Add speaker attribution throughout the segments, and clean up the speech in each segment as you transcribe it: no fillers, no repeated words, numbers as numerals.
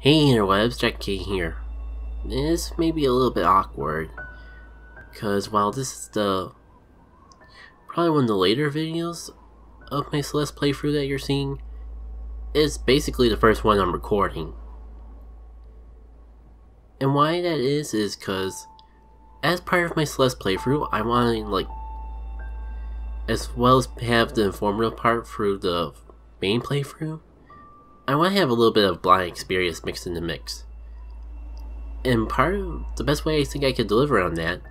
Speaker 1: Hey interwebs, JackitK here. This may be a little bit awkward, because while this is probably one of the later videos of my Celeste playthrough that you're seeing, it's basically the first one I'm recording. And why that is because as part of my Celeste playthrough, I want to as well as have the informative part through the main playthrough, I want to have a little bit of blind experience mixed in the mix. And part of the best way I think I could deliver on that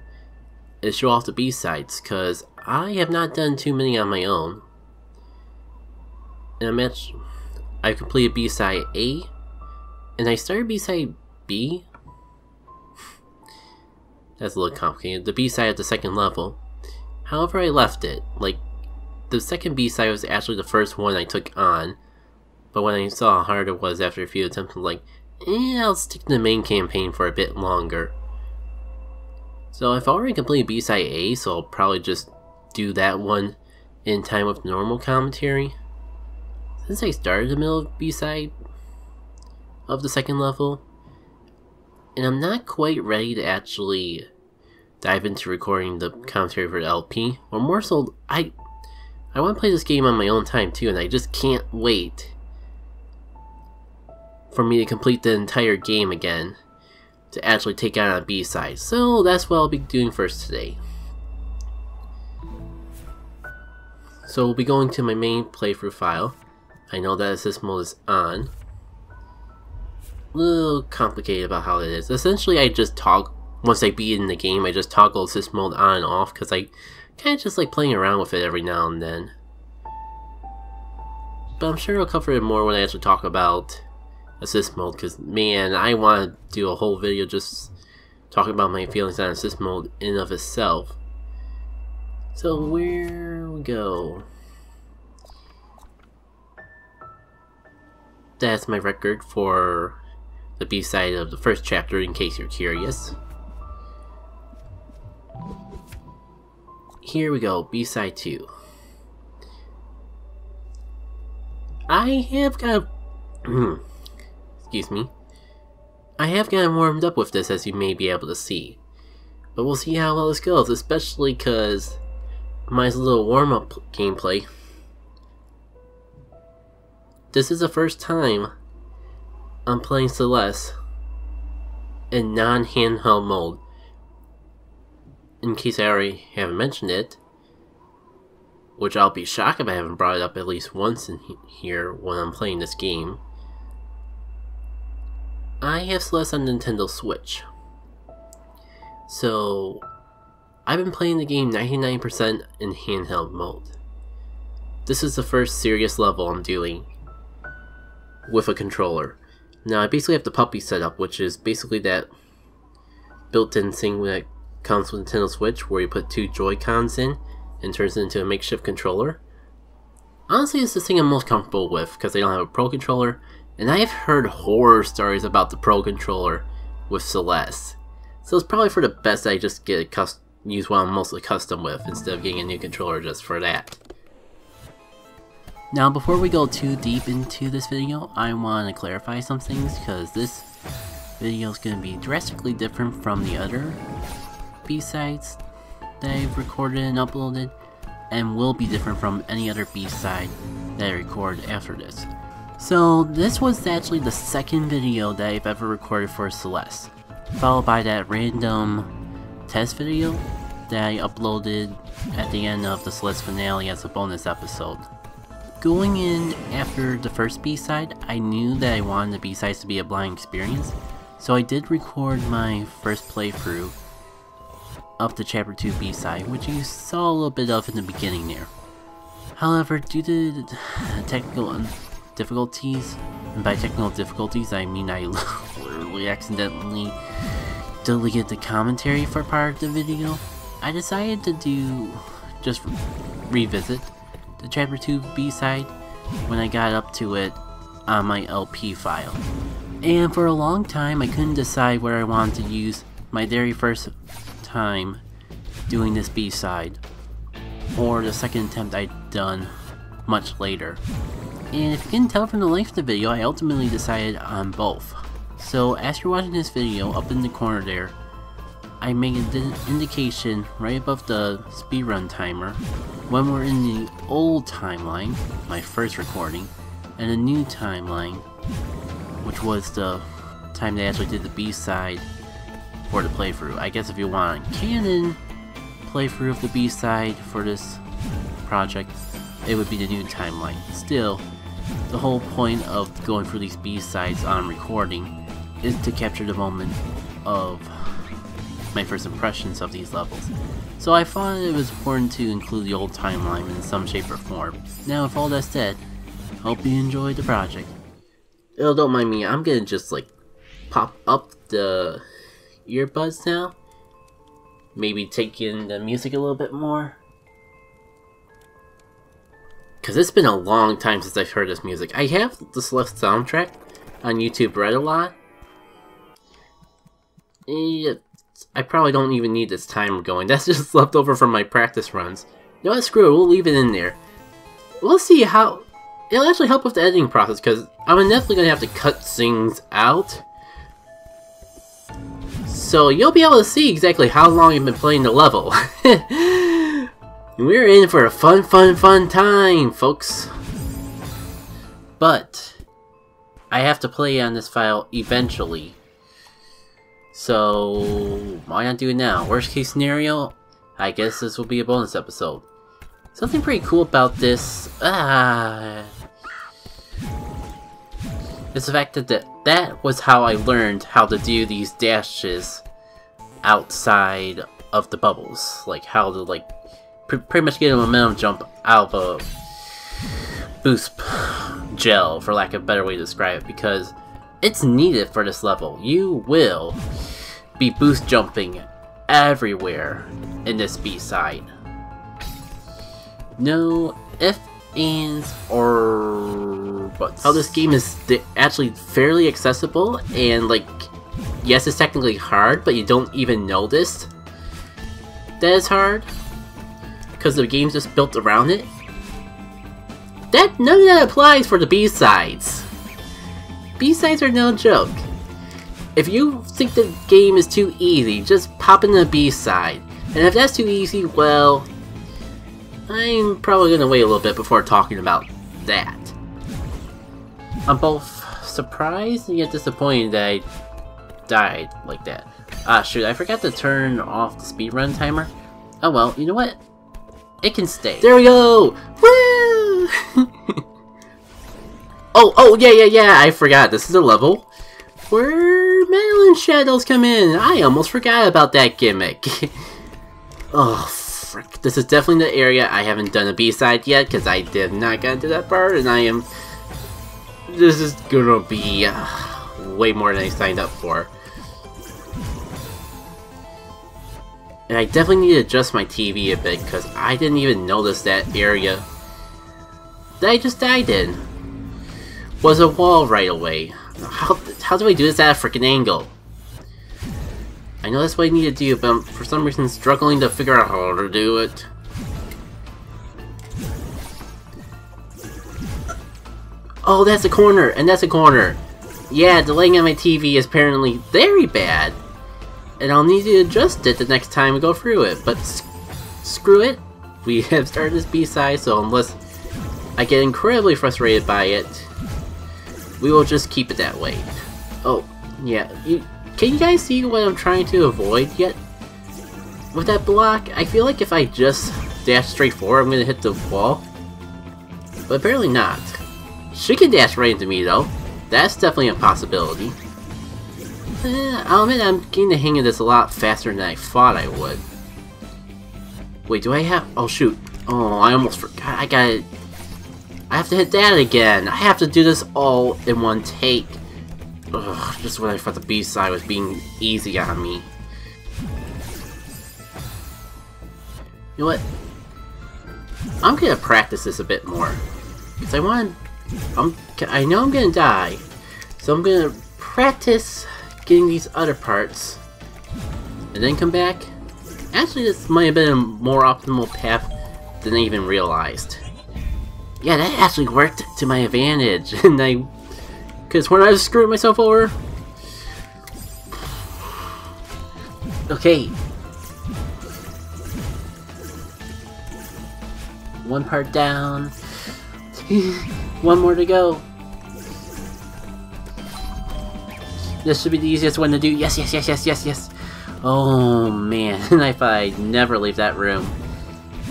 Speaker 1: is show off the B-sides, because I have not done too many on my own. And I've completed B-side A, and I started B-side B. That's a little complicated. The B-side at the second level. However, I left it. The second B-side was actually the first one I took on. But when I saw how hard it was after a few attempts, I'm like, I'll stick to the main campaign for a bit longer. So I've already completed B-side A, so I'll probably just do that one in time with normal commentary. Since I started the middle of B-side of the second level, and I'm not quite ready to actually dive into recording the commentary for the LP, or more so, I want to play this game on my own time too, and I just can't wait for me to complete the entire game again to actually take out a B-side. So that's what I'll be doing first today. So we'll be going to my main playthrough file. I know that assist mode is on. A little complicated about how it is. Essentially I just toggle, once I beat in the game, I just toggle assist mode on and off because I kind of just like playing around with it every now and then. But I'm sure I'll cover it more when I actually talk about assist mode, because man, I want to do a whole video just talking about my feelings on assist mode in and of itself. So where we go? That's my record for the B-side of the first chapter, in case you're curious. Here we go, B-side 2. I have got excuse me. I have gotten warmed up with this, as you may be able to see. But we'll see how well this goes, especially because my little warm-up gameplay. This is the first time I'm playing Celeste in non-handheld mode. In case I already haven't mentioned it, which I'll be shocked if I haven't brought it up at least once in here when I'm playing this game. I have Celeste on Nintendo Switch. So I've been playing the game 99% in handheld mode. This is the first serious level I'm doing with a controller. Now I basically have the puppy setup, which is basically that built-in thing that comes with Nintendo Switch where you put two Joy-Cons in and turns it into a makeshift controller. Honestly, it's the thing I'm most comfortable with because I don't have a Pro controller, and I've heard horror stories about the Pro controller with Celeste. So it's probably for the best that I just get use what I'm mostly custom with instead of getting a new controller just for that. Now before we go too deep into this video, I want to clarify some things because this video is going to be drastically different from the other B-sides that I've recorded and uploaded, and will be different from any other B-side that I record after this. So this was actually the second video that I've ever recorded for Celeste, followed by that random test video that I uploaded at the end of the Celeste finale as a bonus episode. Going in after the first B-side, I knew that I wanted the B-sides to be a blind experience, so I did record my first playthrough of the Chapter 2 B-side, which you saw a little bit of in the beginning there. However, due to technical difficulties, and by technical difficulties I mean I literally accidentally deleted the commentary for part of the video, I decided to just revisit the Chapter 2 B-side when I got up to it on my LP file. And for a long time I couldn't decide where I wanted to use my very first time doing this B-side, or the second attempt I'd done much later. And if you can tell from the length of the video, I ultimately decided on both. So as you're watching this video, up in the corner there, I make an indication right above the speedrun timer when we're in the old timeline, my first recording, and a new timeline, which was the time they actually did the B-side for the playthrough. I guess if you want a canon playthrough of the B-side for this project, it would be the new timeline. Still, the whole point of going through these B-sides on recording is to capture the moment of my first impressions of these levels. So I thought it was important to include the old timeline in some shape or form. Now with all that said, hope you enjoyed the project. Oh, don't mind me, I'm gonna just like pop up the earbuds now. Maybe take in the music a little bit more. Cause it's been a long time since I've heard this music. I have the Celeste soundtrack on YouTube Red a lot. I probably don't even need this timer going. That's just left over from my practice runs. You know what, screw it, we'll leave it in there. We'll see how... It'll actually help with the editing process, because I'm definitely going to have to cut things out. So you'll be able to see exactly how long I've been playing the level. We're in for a fun time, folks. But I have to play on this file eventually. So why not do it now? Worst case scenario, I guess this will be a bonus episode. Something pretty cool about this is the fact that that was how I learned how to do these dashes outside of the bubbles. Like how to like pretty much get a momentum jump out of a boost gel, for lack of a better way to describe it, because it's needed for this level. You will be boost jumping everywhere in this B-side. No ifs, ands, or buts. How this game is actually fairly accessible, and like, yes, it's technically hard, but you don't even notice that it's hard because the game's just built around it. None of that applies for the B-sides. B-sides are no joke. If you think the game is too easy, just pop in the B-side. And if that's too easy, well, I'm probably gonna wait a little bit before talking about that. I'm both surprised and yet disappointed that I died like that. Ah, shoot, I forgot to turn off the speedrun timer. Oh well, you know what? It can stay. There we go! Woo! Oh, yeah, I forgot. This is a level where metal and shadows come in. I almost forgot about that gimmick. Oh, frick. This is definitely the area I haven't done a B-side yet, because I did not get into that part, and this is gonna be way more than I signed up for. And I definitely need to adjust my TV a bit, because I didn't even notice that area that I just died in was a wall right away. How do I do this at a freaking angle? I know that's what I need to do, but I'm for some reason struggling to figure out how to do it. Oh, that's a corner, and that's a corner. Yeah, the lighting on my TV is apparently very bad, and I'll need to adjust it the next time we go through it, but screw it. We have started this B-side, so unless I get incredibly frustrated by it, we will just keep it that way. Oh, yeah. Can you guys see what I'm trying to avoid yet? With that block, I feel like if I just dash straight forward, I'm gonna hit the wall. But apparently not. She can dash right into me though. That's definitely a possibility. I'll admit I'm getting the hang of this a lot faster than I thought I would. Wait, do I have... Oh shoot. Oh, I almost forgot. I have to hit that again. I have to do this all in one take. Ugh, just when I thought the B-side was being easy on me. You know what? I'm gonna practice this a bit more. Because I know I'm gonna die. So I'm gonna practice getting these other parts. And then come back. Actually, this might have been a more optimal path than I even realized. Yeah, that actually worked to my advantage, and because when I was screwing myself over, Okay. One part down. One more to go. This should be the easiest one to do. Yes, yes, yes, yes, yes, yes. Oh man, if I never leave that room.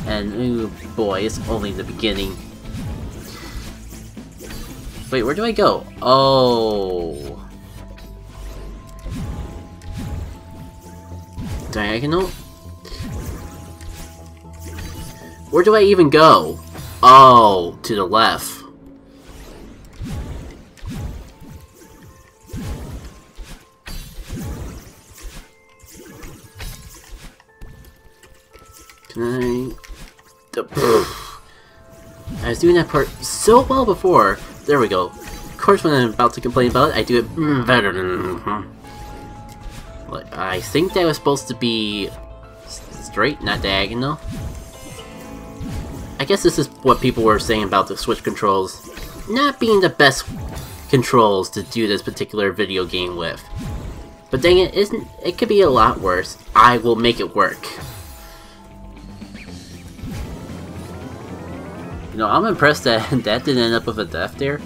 Speaker 1: And ooh boy, it's only the beginning. Wait, where do I go? Oh. Diagonal? Where do I even go? Oh, to the left. Can I was doing that part so well before. There we go. Of course, when I'm about to complain about it, I do it better than... Like, I think that was supposed to be straight, not diagonal. I guess this is what people were saying about the Switch controls not being the best controls to do this particular video game with. But dang it, it could be a lot worse. I will make it work. You know, I'm impressed that that didn't end up with a death there.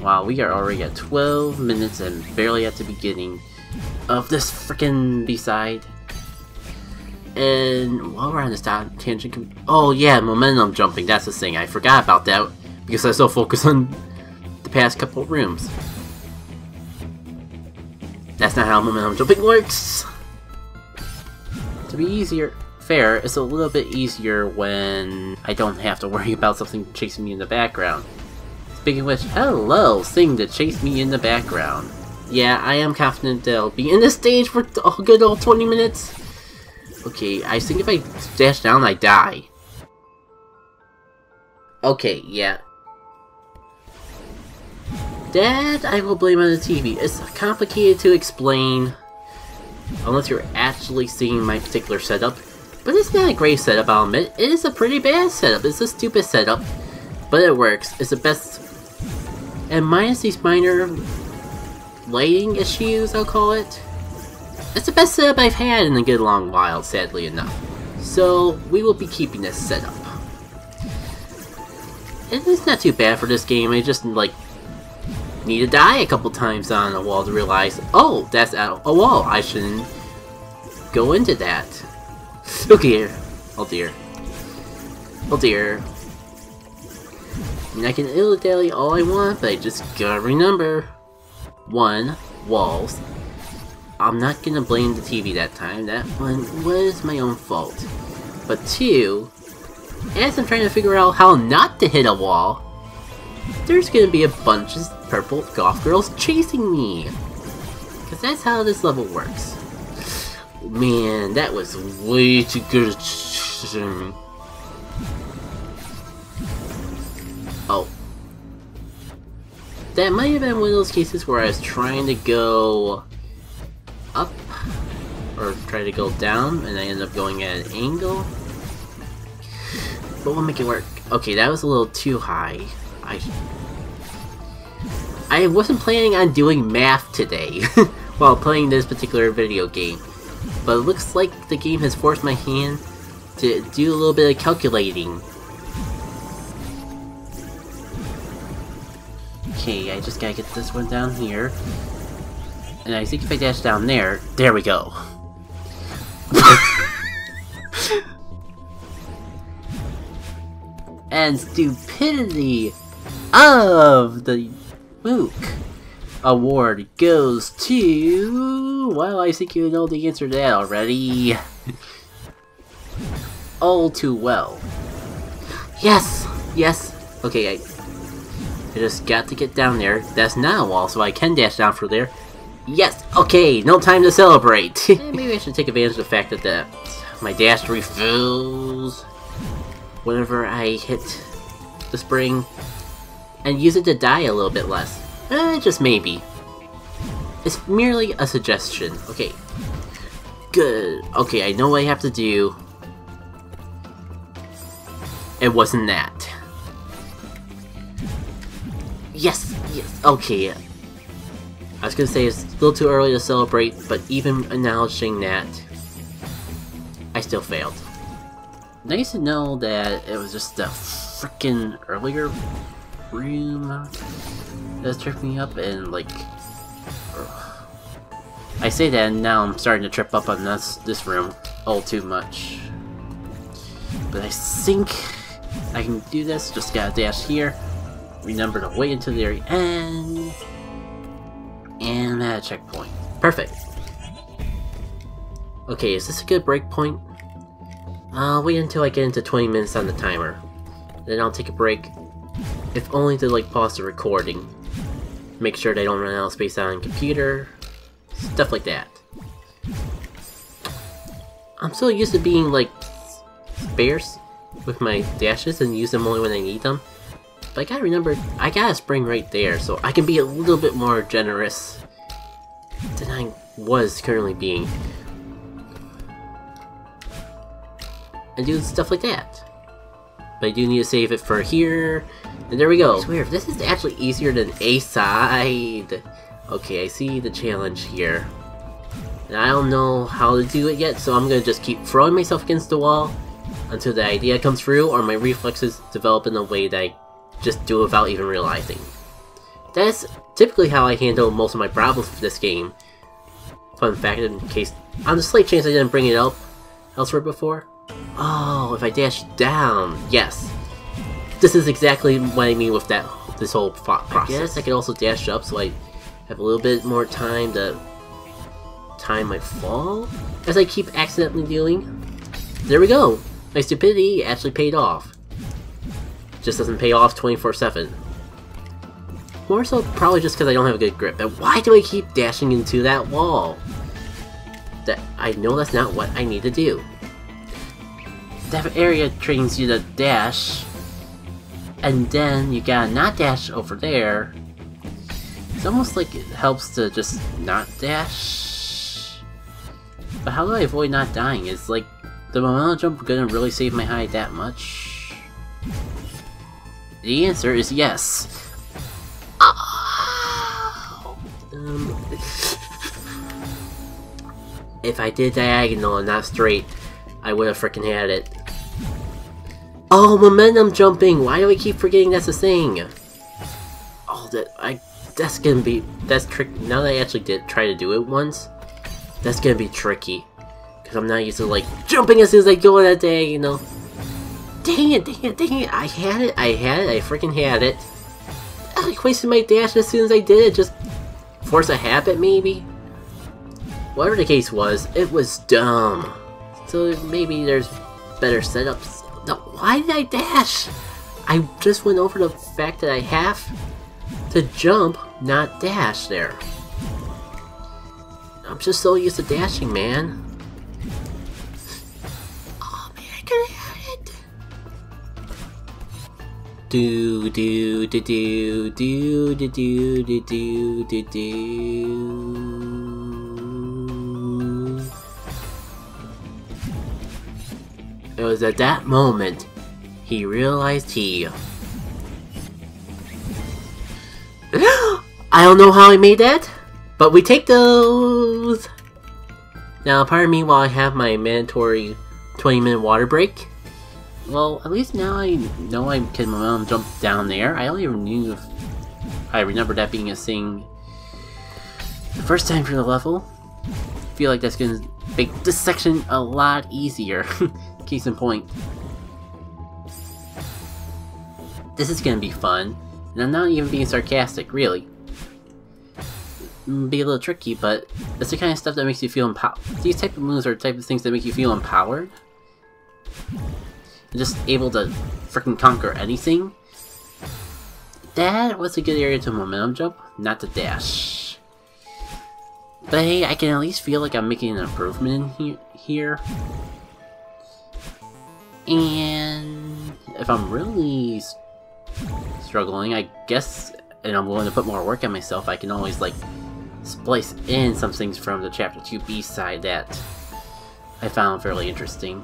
Speaker 1: Wow, we are already at 12 minutes and barely at the beginning of this freaking B-side. And while we're on this tangent, oh yeah, momentum jumping, that's the thing. I forgot about that because I was so focused on the past couple of rooms. That's not how momentum jumping works! To be fair, it's a little bit easier when I don't have to worry about something chasing me in the background. Speaking of which, hello, thing to chase me in the background. Yeah, I am confident they'll be in this stage for a good old 20 minutes. Okay, I think if I dash down, I die. Okay, yeah. That I will blame on the TV. It's complicated to explain unless you're actually seeing my particular setup. But it's not a great setup, I'll admit. It is a pretty bad setup. It's a stupid setup. But it works. It's the best. And minus these minor lighting issues, I'll call it. It's the best setup I've had in a good long while, sadly enough. So, we will be keeping this setup. And it's not too bad for this game. I just, like, need to die a couple times on a wall to realize, oh, that's out a wall. I shouldn't go into that. Oh dear. Oh dear. Oh dear. I mean, I can dilly-dally all I want, but I just gotta remember. 1. Walls. I'm not gonna blame the TV that time. That one was my own fault. But 2, as I'm trying to figure out how not to hit a wall, there's gonna be a bunch of purple goth girls chasing me. Because that's how this level works. Man, that was way too good. Oh. That might have been one of those cases where I was trying to go up, or try to go down, and I ended up going at an angle. But we'll make it work. Okay, that was a little too high. I wasn't planning on doing math today while playing this particular video game. But it looks like the game has forced my hand to do a little bit of calculating. Okay, I just gotta get this one down here. And I think if I dash down there, there we go. And stupidity of the MOOC award goes to... Well, I think you know the answer to that already. All too well. Yes! Yes! Okay, I just got to get down there. That's not a wall, so I can dash down from there. Yes! Okay, no time to celebrate! Maybe I should take advantage of the fact that my dash refills whenever I hit the spring, and use it to die a little bit less. Just maybe. It's merely a suggestion. Okay. Good. Okay, I know what I have to do. It wasn't that. Yes! Yes! Okay. I was gonna say it's a little too early to celebrate, but even acknowledging that, I still failed. Nice to know that it was just the frickin' earlier room that was tripping me up, and like... I say that and now I'm starting to trip up on this room all too much. But I think I can do this, just gotta dash here, remember to wait until the very end, and at a checkpoint. Perfect. Okay, is this a good break point? I'll wait until I get into 20 minutes on the timer. Then I'll take a break, if only to like pause the recording. Make sure they don't run out of space on the computer. Stuff like that. I'm so used to being like sparse with my dashes and use them only when I need them. But I gotta remember, I got a spring right there, so I can be a little bit more generous than I was currently being. And do stuff like that. But I do need to save it for here. And there we go. I swear, if this is actually easier than A-side. Okay, I see the challenge here. And I don't know how to do it yet, so I'm gonna just keep throwing myself against the wall until the idea comes through or my reflexes develop in a way that I just do without even realizing. That's typically how I handle most of my problems with this game. Fun fact, in case, on the slight chance I didn't bring it up elsewhere before. Oh, if I dash down, yes. This is exactly what I mean with this whole process. I guess I could also dash up so I have a little bit more time to time my fall, as I keep accidentally doing. There we go! My stupidity actually paid off. Just doesn't pay off 24/7. More so probably just because I don't have a good grip. And why do I keep dashing into that wall? That I know that's not what I need to do. That area trains you to dash, and then you gotta not dash over there. It's almost like it helps to just not dash. But how do I avoid not dying? Is like the momentum jump gonna really save my hide that much? The answer is yes. Oh! If I did diagonal and not straight, I would have freaking had it. Oh, momentum jumping! Why do I keep forgetting that's a thing? Oh, that's gonna be, that's tricky. Now that I actually try to do it once, that's gonna be tricky. Because I'm not used to like jumping as soon as I go on that diagonal. Dang it, dang it, dang it! I had it, I freaking had it. I like wasted my dash as soon as I did it, just force a habit maybe? Whatever the case was, it was dumb. So maybe there's better setups. No, why did I dash? I just went over the fact that I have to jump, not dash there. I'm just so used to dashing, man. Oh man, I could have had it. Do do do do do do do do do do do. It was at that moment he realized I don't know how I made that, but we take those! Now, pardon me while I have my mandatory 20-minute water break. Well, at least now I know I can momentum jump down there. I don't even knew if I remember that being a thing the first time for the level. I feel like that's gonna make this section a lot easier. Case in point. This is gonna be fun, and I'm not even being sarcastic, really. Be a little tricky, but it's the kind of stuff that makes you feel empowered. These type of moves are the type of things that make you feel empowered. And just able to freaking conquer anything. That was a good area to momentum jump, not to dash. But hey, I can at least feel like I'm making an improvement in here. And if I'm really struggling, I guess, and I'm willing to put more work on myself, I can always like splice in some things from the Chapter 2B side that I found fairly interesting.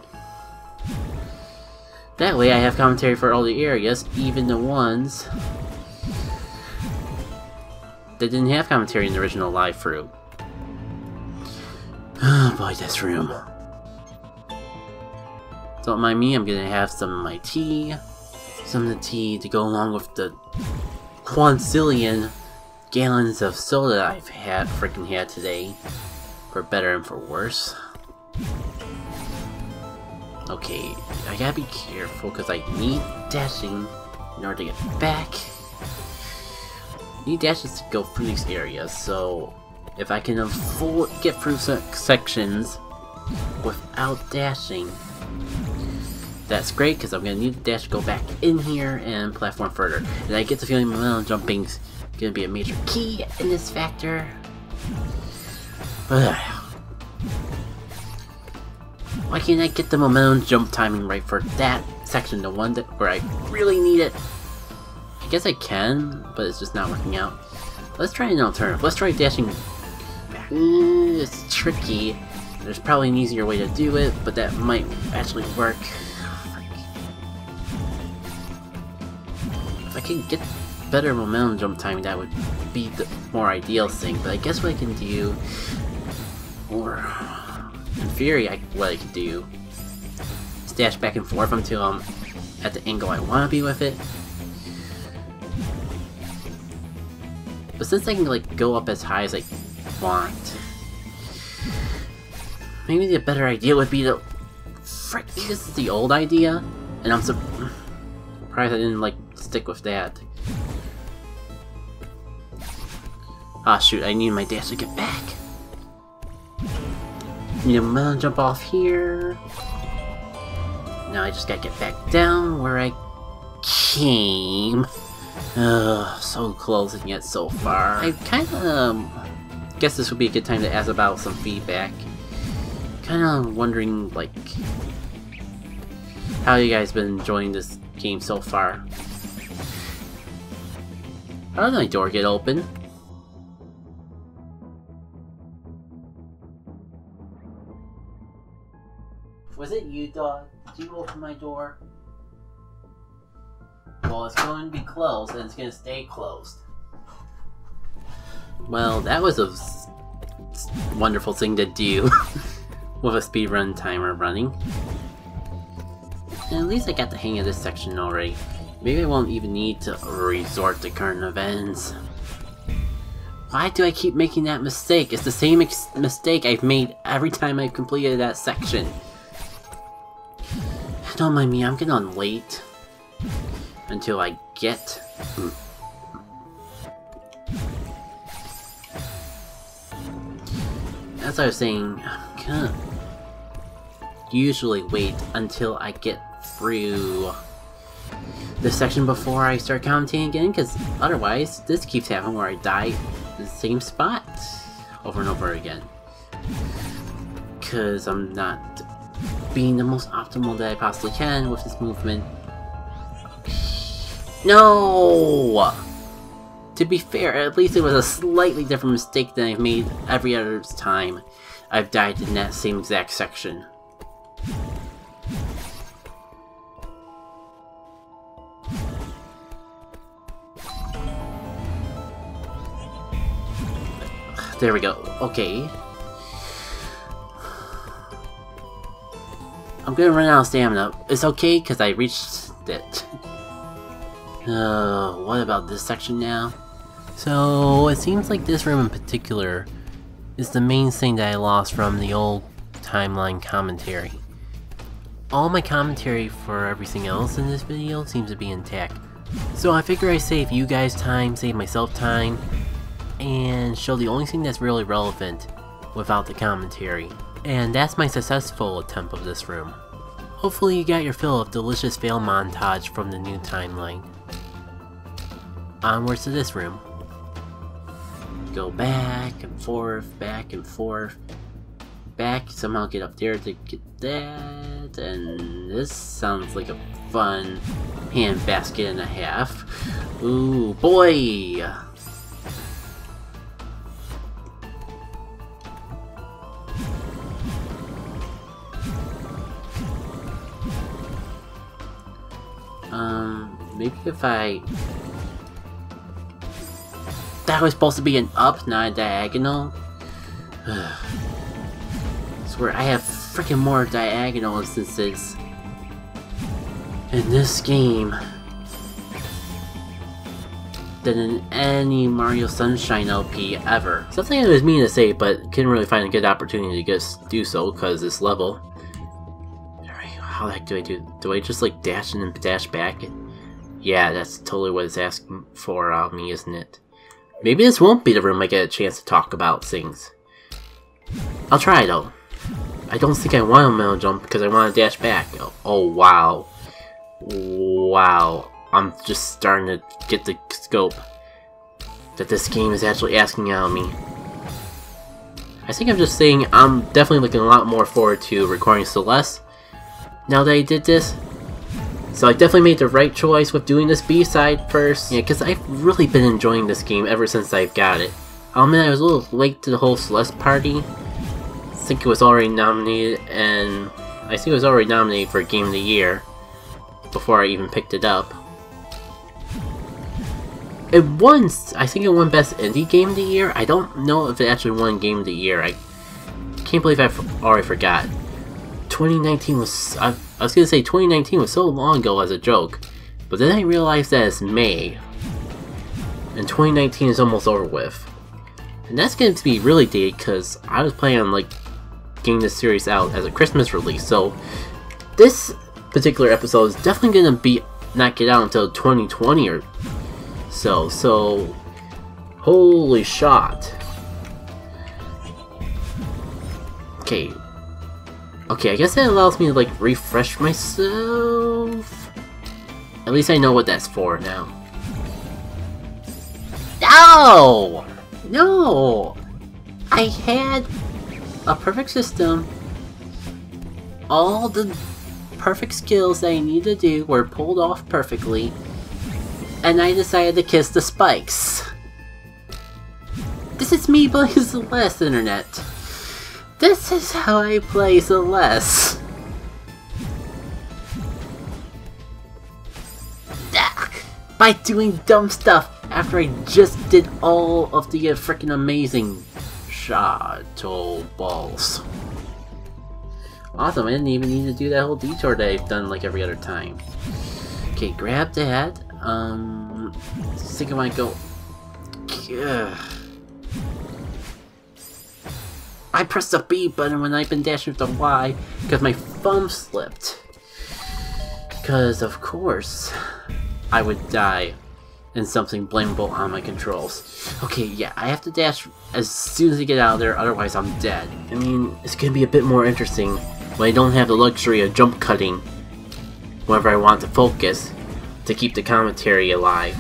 Speaker 1: That way I have commentary for all the areas, even the ones that didn't have commentary in the original live through. Oh boy, this room. Don't mind me, I'm gonna have some of my tea. Some of the tea to go along with the quintillion gallons of soda I've freaking had today. For better and for worse. Okay, I gotta be careful because I need dashing in order to get back. I need dashes to go through these areas, so if I can get through sections without dashing, that's great because I'm gonna need the dash to go back in here and platform further. And I get the feeling momentum jumping's gonna be a major key in this factor. Why can't I get the momentum jump timing right for that section, the one where I really need it? I guess I can, but it's just not working out. Let's try an alternative. Let's try dashing back. It's tricky. There's probably an easier way to do it, but that might actually work. If I can get better momentum jump timing, that would be the more ideal thing. But I guess what I can do, or in theory, what I can do is dash back and forth until I'm at the angle I want to be with it. But since I can like go up as high as I want, maybe the better idea would be to... Frick, this is the old idea, and I'm surprised I didn't like stick with that. Ah shoot, I need my dash to get back. Need a momentum jump off here. Now I just gotta get back down where I came. Ugh, so close and yet so far. I kinda guess this would be a good time to ask about some feedback. Kinda wondering, like, how you guys been enjoying this game so far. How did my door get open? Was it you, dog? Did you open my door? Well, it's going to be closed, and it's going to stay closed. Well, that was a wonderful thing to do with a speedrun timer running. And at least I got the hang of this section already. Maybe I won't even need to resort to current events. Why do I keep making that mistake? It's the same mistake I've made every time I've completed that section. Don't mind me, I'm getting on late. Until I get... As I was saying, I'm gonna usually wait until I get through this section before I start commentating again, because otherwise this keeps happening where I die in the same spot over and over again. Because I'm not being the most optimal that I possibly can with this movement. No! To be fair, at least it was a slightly different mistake than I've made every other time I've died in that same exact section. There we go. Okay. I'm gonna run out of stamina. It's okay, because I reached it. What about this section now? So, it seems like this room in particular is the main thing that I lost from the old timeline commentary. All my commentary for everything else in this video seems to be intact. So I figure I save you guys time, save myself time, and show the only thing that's really relevant without the commentary. And that's my successful attempt of this room. Hopefully you got your fill of delicious fail montage from the new timeline. Onwards to this room. Go back and forth, back and forth. Back, somehow get up there to get that, and this sounds like a fun hand basket and a half. Ooh, boy! Maybe if I... That was supposed to be an up, not a diagonal? I swear, I have freaking more diagonal instances in this game than in any Mario Sunshine LP ever. Something I was meaning to say, but couldn't really find a good opportunity to do so because this level. How the heck do I do? Do I just like dash in and dash back? Yeah, that's totally what it's asking for of me, isn't it? Maybe this won't be the room I get a chance to talk about things. I'll try though. I don't think I want a middle jump because I want to dash back. Oh wow. Wow. I'm just starting to get the scope that this game is actually asking out of me. I think I'm just saying I'm definitely looking a lot more forward to recording Celeste now that I did this. So I definitely made the right choice with doing this B-side first. Yeah, because I've really been enjoying this game ever since I've got it. I'll admit I was a little late to the whole Celeste party. I think it was already nominated, and I think it was already nominated for Game of the Year before I even picked it up. It won, I think it won Best Indie Game of the Year. I don't know if it actually won Game of the Year. I can't believe I already forgot. 2019 was, I was gonna say 2019 was so long ago as a joke, but then I realized that it's May, and 2019 is almost over with. And that's going to be really dated because I was planning on like getting this series out as a Christmas release, so this particular episode is definitely going to be not get out until 2020 or so holy shot. Okay, I guess that allows me to like refresh myself. At least I know what that's for now. No! No! I had a perfect system. All the perfect skills that I need to do were pulled off perfectly. And I decided to kiss the spikes. This is me playing Celeste, internet. This is how I play Celeste. By doing dumb stuff after I just did all of the freaking amazing Shadow Balls. Awesome, I didn't even need to do that whole detour that I've done like every other time. Okay, grab that. I think I might go. I pressed the B button when I've been dashing with the Y because my thumb slipped. Because of course I would die in something blameable on my controls. Okay, yeah, I have to dash as soon as I get out of there, otherwise I'm dead. I mean, it's gonna be a bit more interesting when I don't have the luxury of jump cutting whenever I want to focus to keep the commentary alive.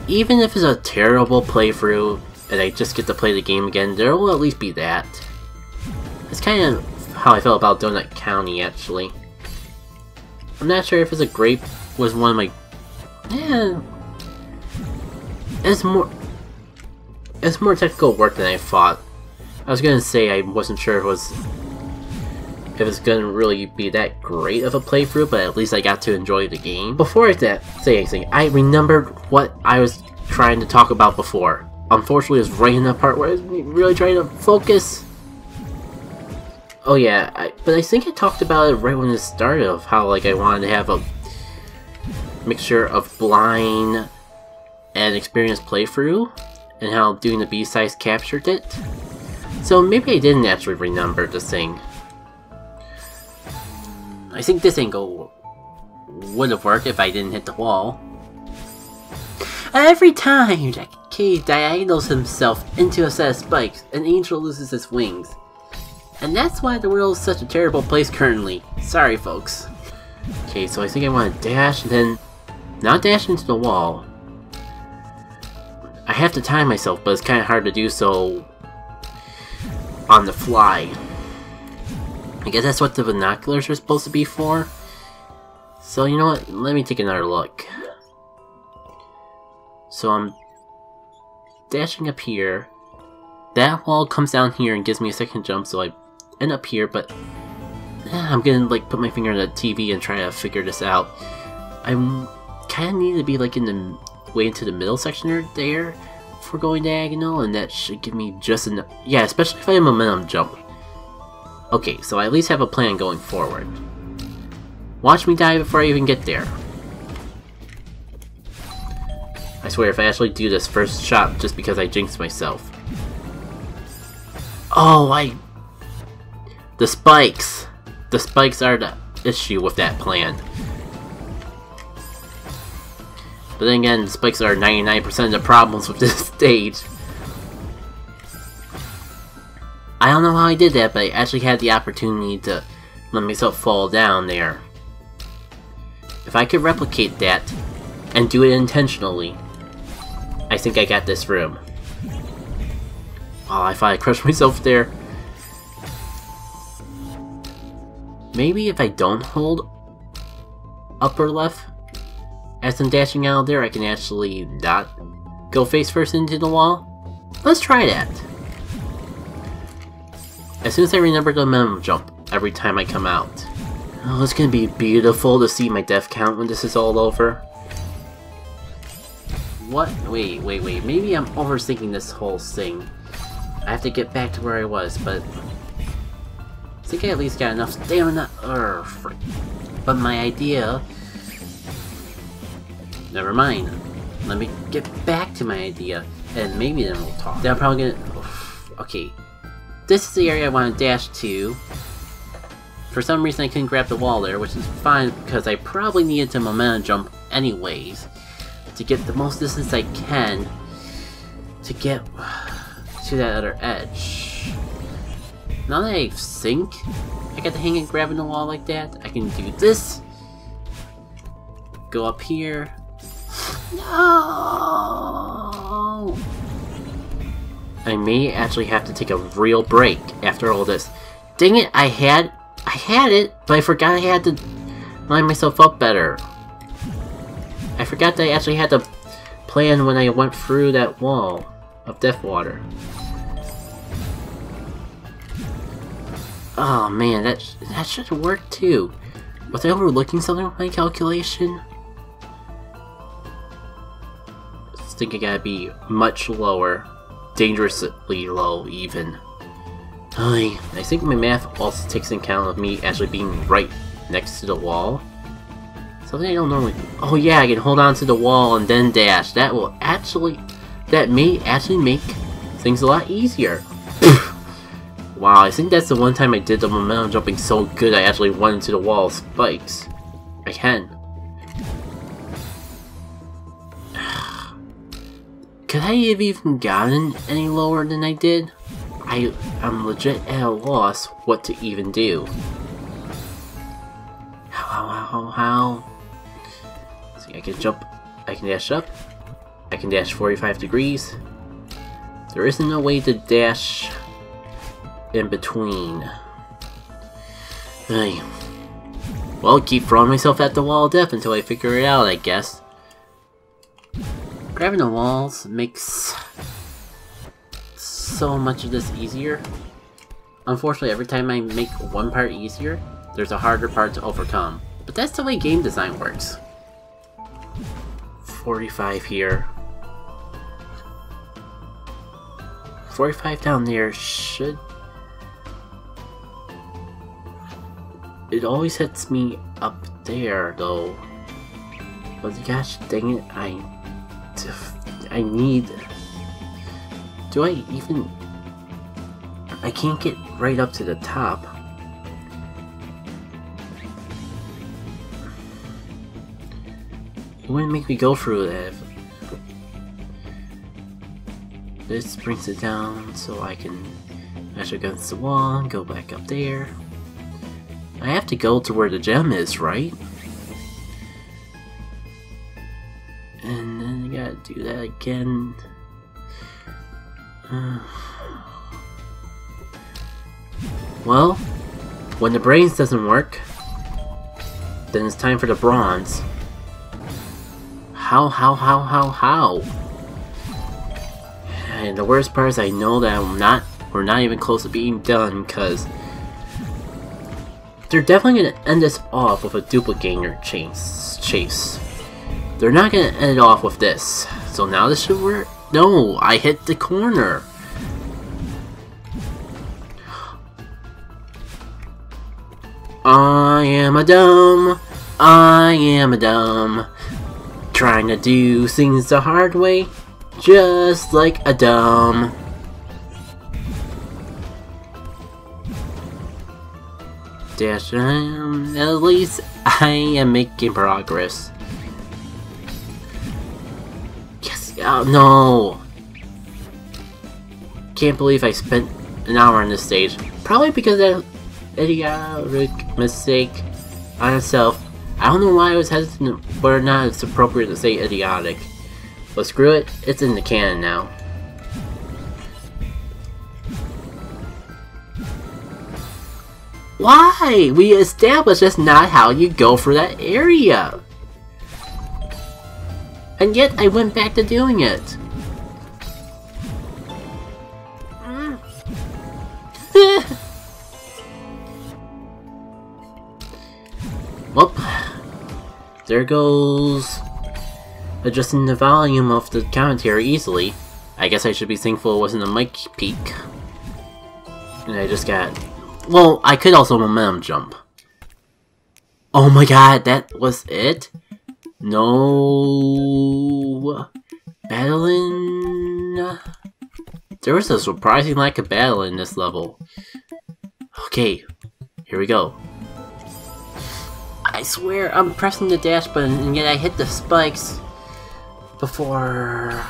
Speaker 1: Even if it's a terrible playthrough and I just get to play the game again, there will at least be that. It's kind of how I felt about Donut County, actually. I'm not sure if was one of my... Yeah... It's more technical work than I thought. I was gonna say I wasn't sure if it's gonna really be that great of a playthrough, but at least I got to enjoy the game. Before I say anything, I remembered what I was trying to talk about before. Unfortunately, it was right in that part where I was really trying to focus. Oh yeah, but I think I talked about it right when it started, of how like I wanted to have a mixture of blind and experienced playthrough, and how doing the B-sides captured it. So maybe I didn't actually remember the thing. I think this angle would have worked if I didn't hit the wall. Every time JackitK diagonals himself into a set of spikes, an angel loses its wings. And that's why the world is such a terrible place currently. Sorry folks. Okay, so I think I want to dash and then not dash into the wall. I have to time myself, but it's kind of hard to do so on the fly. I guess that's what the binoculars are supposed to be for. So you know what, let me take another look. So I'm dashing up here. That wall comes down here and gives me a second jump, so I end up here, but I'm gonna like put my finger on the TV and try to figure this out. I kind of need to be like in the way into the middle section there for going diagonal, and that should give me just enough. Yeah, especially if I have a momentum jump. Okay, so I at least have a plan going forward. Watch me die before I even get there. I swear, if I actually do this first shot just because I jinxed myself. Oh, the spikes! The spikes are the issue with that plan. But then again, the spikes are 99% of the problems with this stage. I don't know how I did that, but I actually had the opportunity to let myself fall down there. If I could replicate that, and do it intentionally, I think I got this room. Oh, I thought I crushed myself there. Maybe if I don't hold upper left as I'm dashing out of there, I can actually not go face first into the wall. Let's try that. As soon as I remember the minimum jump every time I come out. Oh, it's gonna be beautiful to see my death count when this is all over. What? Wait. Maybe I'm overthinking this whole thing. I have to get back to where I was, but I think I at least got enough stamina. But my idea... Never mind. Let me get back to my idea, and maybe then we'll talk. Then I'm probably gonna... Okay. This is the area I want to dash to. For some reason I couldn't grab the wall there, which is fine because I probably needed to momentum jump anyways to get the most distance I can to get to that other edge. Now that I think I got the hang of grabbing the wall like that, I can do this. Go up here. No! I may actually have to take a real break after all this. Dang it, I had it, but I forgot I had to line myself up better. I forgot that I actually had to plan when I went through that wall of death water. Oh man, that should have worked too. Was I overlooking something with my calculation? I think I gotta be much lower. Dangerously low, even. I think my math also takes into account of me actually being right next to the wall. Something I don't normally do. Oh yeah, I can hold on to the wall and then dash. That may actually make things a lot easier. Wow, I think that's the one time I did the momentum jumping so good I actually went into the wall of spikes. I can. Could I have even gotten any lower than I did? I'm legit at a loss what to even do. How? See, I can jump, I can dash up, I can dash 45 degrees. There isn't no way to dash in between. Well, keep throwing myself at the wall of death until I figure it out, I guess. Grabbing the walls makes so much of this easier. Unfortunately, every time I make one part easier, there's a harder part to overcome. But that's the way game design works. 45 here. 45 down there should... It always hits me up there, though. But gosh dang it, I need... Do I even... I can't get right up to the top. It wouldn't make me go through that. This brings it down so I can mash against the wall and go back up there. I have to go to where the gem is, right? And then I gotta do that again. Well, when the brains doesn't work, then it's time for the bronze. How? And the worst part is I know that we're not even close to being done, because they're definitely gonna end us off with a Doppelganger chase. They're not gonna end it off with this. So now this should work. No, I hit the corner. I am a dumb Trying to do things the hard way, just like a dumb. Dash, at least I am making progress. Yes, oh no! Can't believe I spent an hour on this stage. Probably because of that idiotic mistake on itself. I don't know why I was hesitant whether or not it's appropriate to say idiotic. But screw it, it's in the canon now. Why? We established that's not how you go for that area. And yet I went back to doing it. Well, there goes adjusting the volume of the commentary easily. I guess I should be thankful it wasn't a mic peak. And I just got... Well, I could also momentum jump. Oh my god, that was it? No... Battling... There was a surprising lack of battle in this level. Okay, here we go. I swear I'm pressing the dash button and yet I hit the spikes before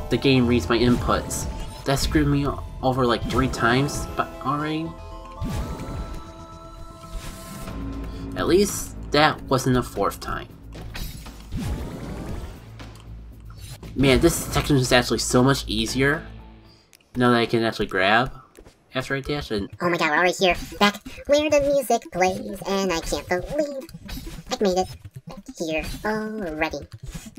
Speaker 1: the game reads my inputs. That screwed me over like 3 times already. At least that wasn't the 4th time. Man, this section is actually so much easier now that I can actually grab after I dash and...
Speaker 2: Oh my god, we're already here, back where the music plays, and I can't believe I made it back here already.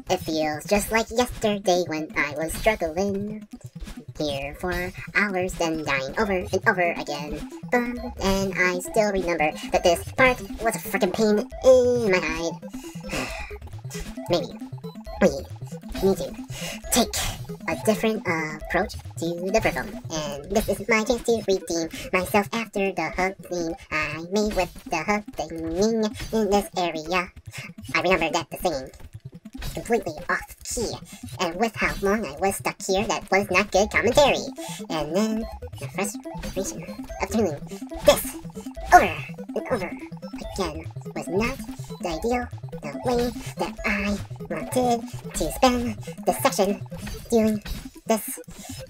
Speaker 2: It feels just like yesterday when I was struggling here for hours, then dying over and over again. And I still remember that this part was a freaking pain in my hide. Maybe we need to take a different approach to the film, and this is my chance to redeem myself after the hug theme I made with the hug thing in this area. I remember that the singing completely off key, and with how long I was stuck here, that was not good commentary. And then the frustration of doing this over and over again was not the ideal, the way that I wanted to spend the section doing this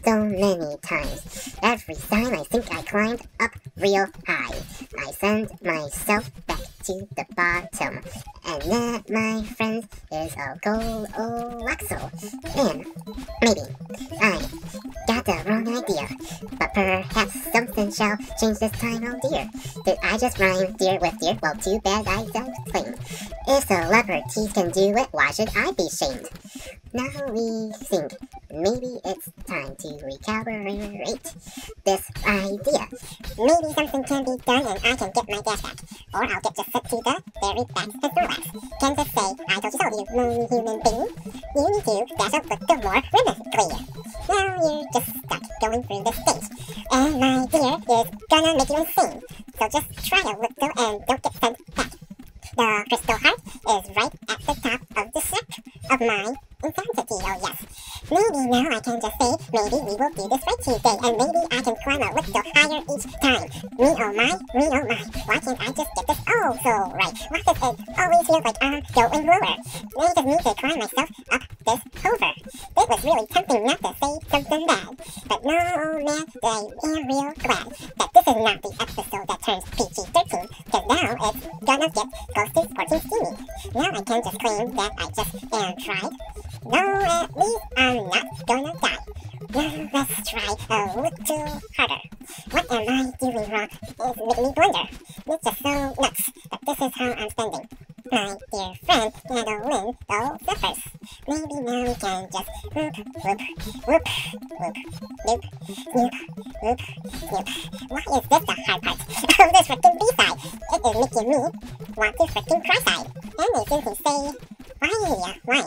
Speaker 2: so many times. Every time I think I climbed up real high, I send myself back to the bottom. And that, my friends, is a goal Oaxo. And maybe I got the wrong idea, but perhaps something shall change this time, oh dear. Did I just rhyme deer with deer? Well, too bad I don't claim. If celebrities can do it, why should I be shamed? Now we think maybe it's time to recalibrate this idea. Maybe something can be done and I can get my dash back. Or I'll get just sent to the very back to Snorlax. Can just say, I told you so, you moon human being. You need to dash up with the more rhythmically. Now you're just stuck going through this stage. And my dear is gonna make you insane. So just try a little and don't get sent back. The crystal heart is right at the top of the stack of my intensity, oh yes. Maybe now I can just say, maybe we will do this right today, and maybe I can climb a little higher each time. Me oh my, why can't I just get this oh so right? Why does it always feel like I'm going lower? I just need to climb myself up this hover. It was really tempting not to say something bad, but no man, I am real glad that this is not the episode that turns PG-13, because now it's gonna get close to Sporting Steamy. Now I can just claim that I just am tried. No, at least I'm not gonna die. Now let's try a little harder. What am I doing wrong? It's making me wonder. It's just so nuts that this is how I'm spending my dear friend Gandolin, though suffers. Maybe now we can just whoop, whoop, whoop, whoop, loop, snoop, whoop, snoop. Why is this the hard part of this frickin' B-side? It is making me want to frickin' cross-eyed. And they seem to say, why?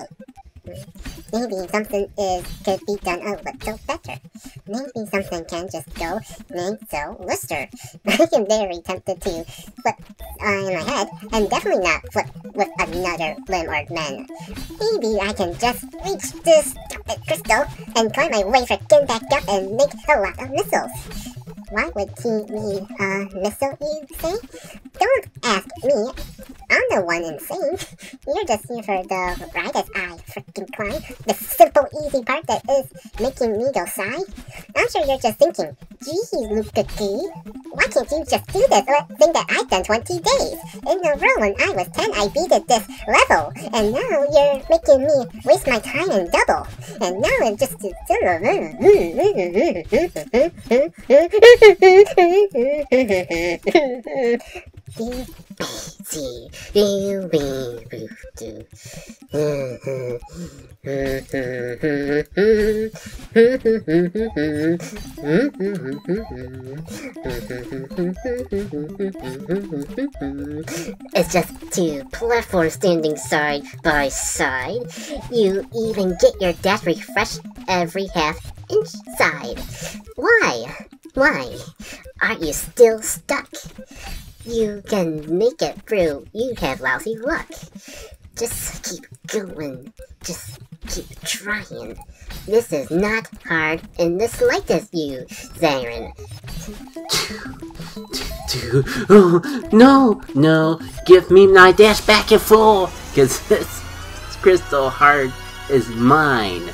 Speaker 2: maybe something could be done a little better. Maybe something can just go so-lister. I am very tempted to flip on my head, and definitely not flip with another limb or man. Maybe I can just reach this stupid crystal and climb my way frickin' back up and make a lot of missiles. Why would he need a missile, you say? Don't ask me. I'm the one insane. You're just here for the ride as I frickin' climb. The simple, easy part that is making me go sigh. I'm sure you're just thinking, geez, Luca G, why can't you just do this thing that I've done 20 days? In a row when I was 10, I beat it this level. And now you're making me waste my time and double. And now it's just... It's just two platforms standing side by side. You even get your dash refreshed every half-inch side. Why? Are you still stuck? You can make it through. You have lousy luck. Just keep going. Just keep trying. This is not hard in the slightest, you Zarin.
Speaker 1: Oh, no, give me my dash back in full, cause this crystal heart is mine.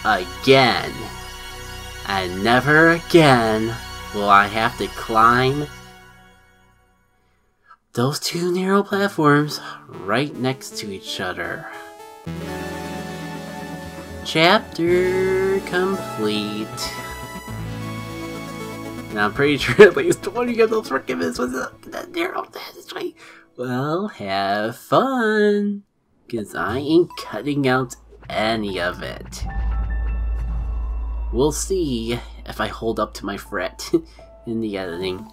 Speaker 1: Again. And never again will I have to climb those two narrow platforms right next to each other. Chapter complete. And I'm pretty sure at least one of those freaking minutes was that narrow passageway. Well, have fun, cause I ain't cutting out any of it. We'll see if I hold up to my threat in the editing.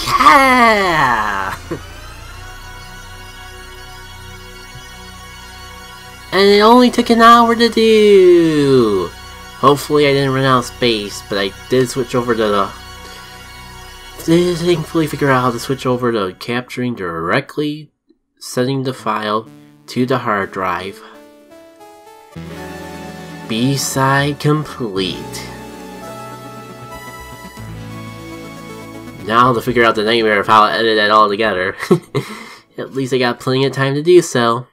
Speaker 1: Yeah! And it only took an hour to do! Hopefully I didn't run out of space, but I did switch over to the... Did thankfully figure out how to switch over to capturing directly, sending the file to the hard drive. B-side complete. Now to figure out the nightmare of how to edit it all together. At least I got plenty of time to do so.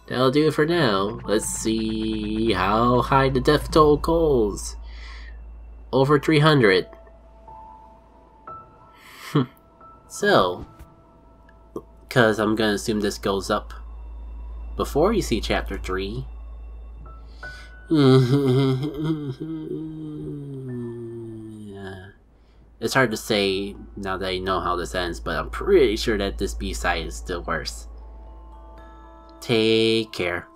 Speaker 1: That'll do it for now. Let's see how high the death toll goes. Over 300. So, because I'm gonna assume this goes up before you see chapter 3. Yeah. It's hard to say now that I know how this ends, but I'm pretty sure that this B-side is still worse. Take care.